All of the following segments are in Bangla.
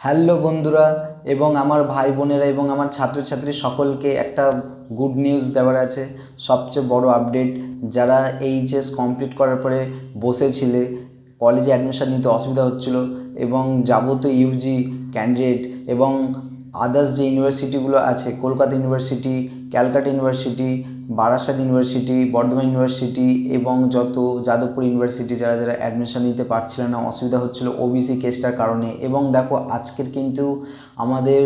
হ্যালো বন্ধুরা এবং আমার ভাই বোনেরা এবং আমার ছাত্রছাত্রী সকলকে একটা গুড নিউজ দেওয়ার আছে। সবচেয়ে বড় আপডেট, যারা এইচএস কমপ্লিট করার পরে বসেছিলে, কলেজে অ্যাডমিশন নিতে অসুবিধা হচ্ছিল এবং যাবতীয় ইউজি ক্যান্ডিডেট এবং আদার্স যে ইউনিভার্সিটিগুলো আছে, Kolkata university, Calcutta university, Barasat university, Bardhaman university এবং যত যাদবপুর ইউনিভার্সিটি, যারা যারা অ্যাডমিশন নিতে পারছিল না, অসুবিধা হচ্ছিল ওবিসি কেসটার কারণে। এবং দেখো, আজকের কিন্তু আমাদের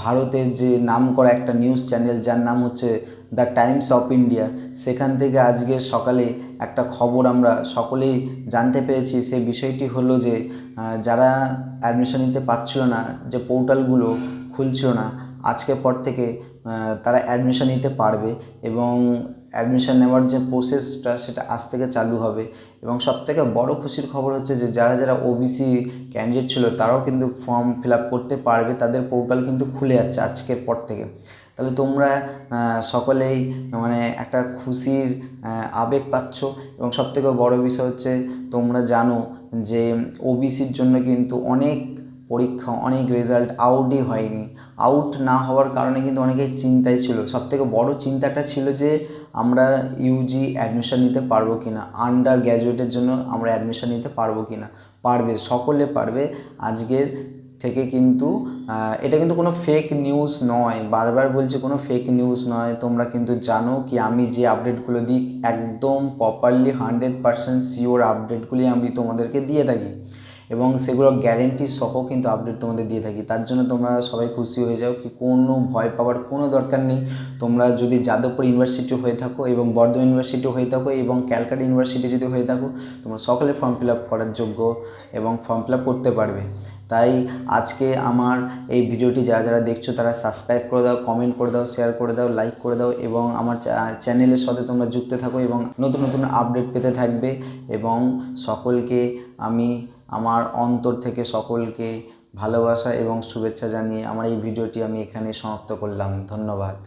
ভারতের যে নামকরা একটা নিউজ চ্যানেল, যার নাম হচ্ছে দ্য টাইমস অফ ইন্ডিয়া, সেখান থেকে আজকের সকালে একটা খবর আমরা সকলেই জানতে পেরেছি। সেই বিষয়টি হলো যে যারা অ্যাডমিশন নিতে পারছিল না, যে পোর্টালগুলো খুলছিল না, আজকের পর থেকে তারা অ্যাডমিশন নিতে পারবে এবং অ্যাডমিশন নেওয়ার যে প্রসেসটা সেটা আজ থেকে চালু হবে। এবং সবথেকে বড় খুশির খবর হচ্ছে যে যারা যারা ওবিসি ক্যান্ডিডেট ছিল তারাও কিন্তু ফর্ম ফিল আপ করতে পারবে, তাদের পোর্টাল কিন্তু খুলে যাচ্ছে আজকের পর থেকে। তাহলে তোমরা সকলেই মানে একটা খুশির আবেগ পাচ্ছ। এবং সবথেকে বড় বিষয় হচ্ছে, তোমরা জানো যে ওবিসির জন্য কিন্তু অনেক পরীক্ষা, অনেক রেজাল্ট আউটই হয়নি। আউট না হওয়ার কারণে কিন্তু অনেকেই চিন্তায় ছিল। সবথেকে বড় চিন্তাটা ছিল যে আমরা ইউজি অ্যাডমিশন নিতে পারবো কি না, আন্ডার গ্র্যাজুয়েটের জন্য আমরা অ্যাডমিশন নিতে পারবো কি না। পারবে, সকলে পারবে। আজকের থেকে কিন্তু এটা কিন্তু কোনো ফেক নিউজ নয়, বারবার বলছি কোনো ফেক নিউজ নয়। তোমরা কিন্তু জানো কি আমি যে আপডেটগুলো দিই একদম প্রপারলি 100% শিওর আপডেটগুলি আমি তোমাদেরকে দিয়ে থাকি এবং সেগুলো গ্যারেন্টি সহ কিন্তু আপডেট তোমাদের দিয়ে থাকি। তার জন্য তোমরা সবাই খুশি হয়ে যাও, কি কোনো ভয় পাওয়ার কোনো দরকার নেই। তোমরা যদি যাদবপুর ইউনিভার্সিটি হয়ে থাকো এবং বর্ধমান ইউনিভার্সিটি হয়ে থাকো এবং ক্যালকাটা ইউনিভার্সিটি যদি হয়ে থাকো, তোমরা সকলে ফর্ম ফিল আপ করার যোগ্য এবং ফর্ম ফিল আপ করতে পারবে। তাই আজকে আমার এই ভিডিওটি যারা যারা দেখছো তারা সাবস্ক্রাইব করে দাও, কমেন্ট করে দাও, শেয়ার করে দাও, লাইক করে দাও এবং আমার চ্যানেলের সাথে তোমরা যুক্ত থাকো এবং নতুন নতুন আপডেট পেতে থাকবে। এবং সকলকে আমি আমার অন্তর থেকে সকলকে ভালোবাসা এবং শুভেচ্ছা জানিয়ে আমার এই ভিডিওটি আমি এখানে সমাপ্ত করলাম। ধন্যবাদ।